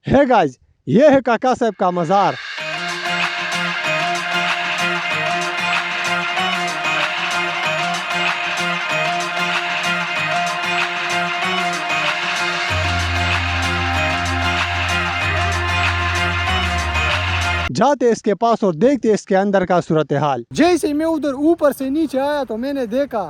है गाइस, ये है काका साहब का मज़ार। जाते इसके पास और देखते इसके अंदर का सूरत हाल। जैसे मैं उधर ऊपर से नीचे आया तो मैंने देखा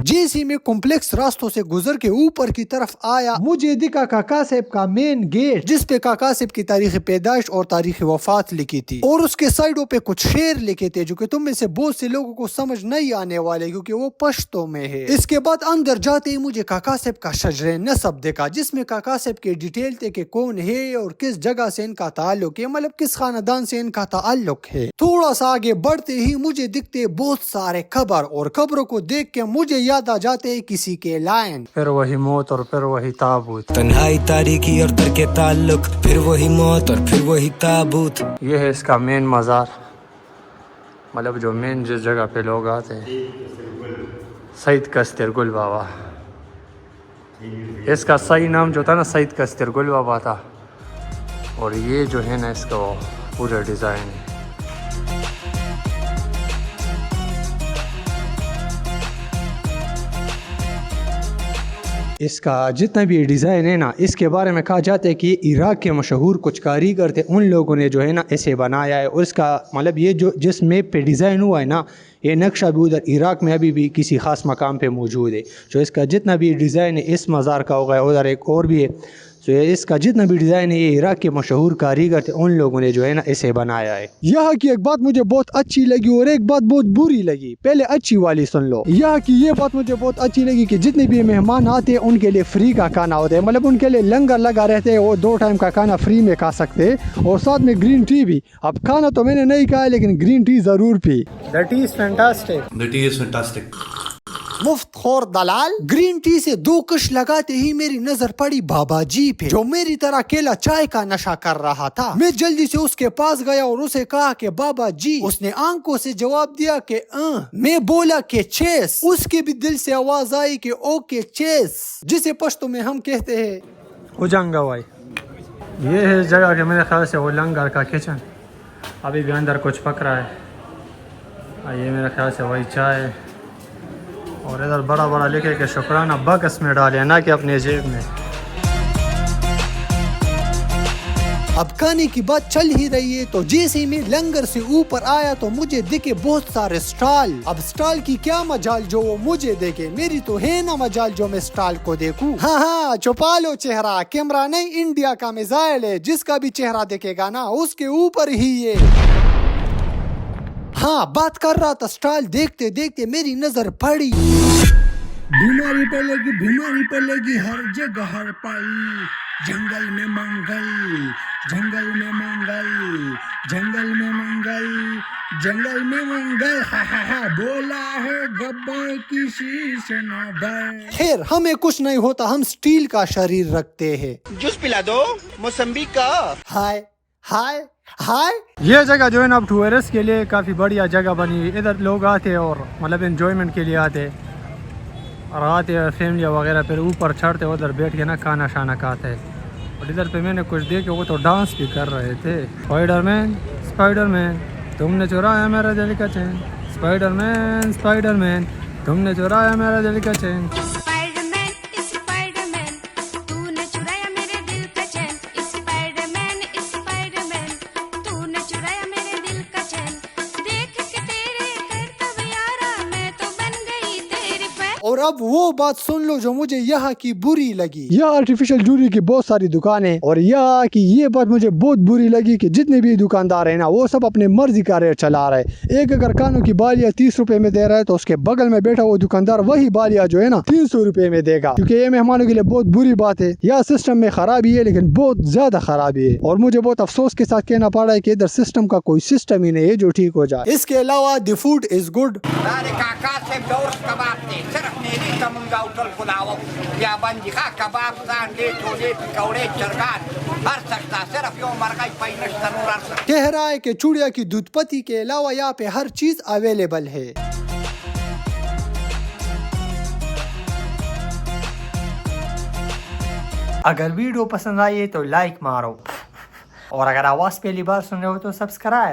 जैसे मैं कॉम्प्लेक्स रास्तों से गुजर के ऊपर की तरफ आया, मुझे दिखा काका साहब का मेन गेट, जिस पे काका साहब की तारीख पैदाइश और तारीख वफात लिखी थी, और उसके साइडों पे कुछ शेर लिखे थे जो कि तुम में से बहुत से लोगों को समझ नहीं आने वाले क्योंकि वो पश्तो में है। इसके बाद अंदर जाते ही मुझे काका साहब का शजरे नसब देखा, जिसमें काका साहब के डिटेल थे कि कौन है और किस जगह से इनका ताल्लुक है, मतलब किस खानदान से इनका ताल्लुक है। थोड़ा सा आगे बढ़ते ही मुझे दिखते बहुत सारे कब्र, और कब्रों को देख के मुझे याद आ जाते हैं किसी के लाइन, फिर वही मौत और फिर वही ताबूत, तन्हाई तारीकी और तरके ताल्लुक, फिर वही मौत और फिर वही ताबूत। ये है इसका मेन मज़ार, मतलब जो मेन जिस जगह पे लोग आते हैं, सईद कस्तिर गुल बाबा। इसका सही नाम जो था ना सईद कस्तिर गुल बाबा था, और ये जो है ना इसका पूरा डिज़ाइन है। इसका जितना भी डिज़ाइन है ना, इसके बारे में कहा जाता है कि ये इराक़ के मशहूर कुछ कारीगर थे, उन लोगों ने जो है ना इसे बनाया है। और इसका मतलब ये जो जिस मैप पे डिज़ाइन हुआ है ना, ये नक्शा भी उधर इराक़ में अभी भी किसी ख़ास मकाम पे मौजूद है। जो इसका जितना भी डिज़ाइन है इस मज़ार का होगा, उधर एक और भी है। तो इसका जितना भी डिज़ाइन है ये इराक़ के मशहूर कारीगर थे, उन लोगों ने जो है ना इसे बनाया है। यहाँ की एक बात मुझे बहुत अच्छी लगी और एक बात बहुत बुरी लगी। पहले अच्छी वाली सुन लो। यहाँ की ये बात मुझे बहुत अच्छी लगी कि जितने भी मेहमान आते हैं उनके लिए फ्री का खाना होता है, मतलब उनके लिए लंगर लगा रहते हैं, वो 2 टाइम का खाना फ्री में खा सकते हैं, और साथ में ग्रीन टी भी। अब खाना तो मैंने नहीं खाया लेकिन ग्रीन टी जरूर P. The T is fantastic. मुफ्त खोर दलाल। ग्रीन टी से 2 कश लगाते ही मेरी नजर पड़ी बाबा जी पे, जो मेरी तरह अकेला चाय का नशा कर रहा था। मैं जल्दी से उसके पास गया और उसे कहा कि बाबा जी। उसने आंखों से जवाब दिया कि मैं बोला कि चेस। उसके भी दिल से आवाज आई कि ओके चेस, जिसे पश्तो में हम कहते हैं उजंगावाई। ये है इस जगह के मेरे ख्याल से वो लंगर का किचन। अभी भी अंदर कुछ पक रहा है। ये मेरे ख्याल से वही चाय है, और इधर बड़ा बड़ा लिखे के शुक्राना बक्स में डाले, ना कि अपने जेब में। अब खाने की बात चल ही रही है, तो जैसे ही मैं लंगर से ऊपर आया तो मुझे दिखे बहुत सारे स्टॉल। अब स्टॉल की क्या मजाल जो वो मुझे देखे, मेरी तो है ना मजाल जो मैं स्टॉल को देखूं। हाँ, छुपा लो चेहरा, कैमरा नहीं इंडिया का मिसाइल है, जिसका भी चेहरा देखेगा ना उसके ऊपर ही ये। हाँ, बात कर रहा था स्टॉल देखते देखते मेरी नजर पड़ी। बीमारी फैलेगी हर जगह हर पल। जंगल में मंगल, जंगल में मंगल, जंगल में मंगल, जंगल में मंगल। हा बोला है गब्बर की शीश न भर। खैर, हमें कुछ नहीं होता, हम स्टील का शरीर रखते हैं। जूस पिला दो मौसम्बी का। हाय हाय हाय। ये जगह जो है ना अब टूरिस्ट के लिए काफ़ी बढ़िया जगह बनी है। इधर लोग आते हैं और मतलब एंजॉयमेंट के लिए आते हैं, और आते हैं फैमिली वगैरह, फिर ऊपर चढ़ते उधर बैठ के ना खाना शाना खाते हैं। और इधर पे मैंने कुछ देखे, वो तो डांस भी कर रहे थे। स्पाइडरमैन तुमने चुराया मेरा दिल का चैन, स्पाइडरमैन तुमने चुराया मेरा दिल का चैन। और अब वो बात सुन लो जो मुझे यहाँ की बुरी लगी। यहाँ आर्टिफिशियल जूलरी की बहुत सारी दुकानें और यहाँ की ये बात मुझे बहुत बुरी लगी कि जितने भी दुकानदार है ना वो सब अपने मर्जी का रेट चला रहे हैं। एक अगर कानों की बालियाँ 30 रुपए में दे रहा है तो उसके बगल में बैठा वो दुकानदार वही बालियाँ जो है ना 300 रुपए में देगा, क्योंकि ये मेहमानों के लिए बहुत बुरी बात है। यह सिस्टम में खराबी है, लेकिन बहुत ज्यादा खराबी है और मुझे बहुत अफसोस के साथ कहना पड़ रहा है कि इधर सिस्टम का कोई सिस्टम ही नहीं है जो ठीक हो जाए। इसके अलावा द फूड इज गुड। अरे काका से दोस्त कबाब थे सिर्फ मेरी तमुंगा उठल पुलाव या बंदिखा कबाब सांडे छोले पकौड़े चरगान हर सकता सिर्फ यो मरगाई पैनश तनूर हर सकता। कह रहा है कि चूड़िया की दूधपत्ती के अलावा यहाँ पे हर चीज अवेलेबल है। अगर वीडियो पसंद आई है तो लाइक मारो और अगर आवाज़ पहली बार सुन रहे हो तो सब्सक्राइब।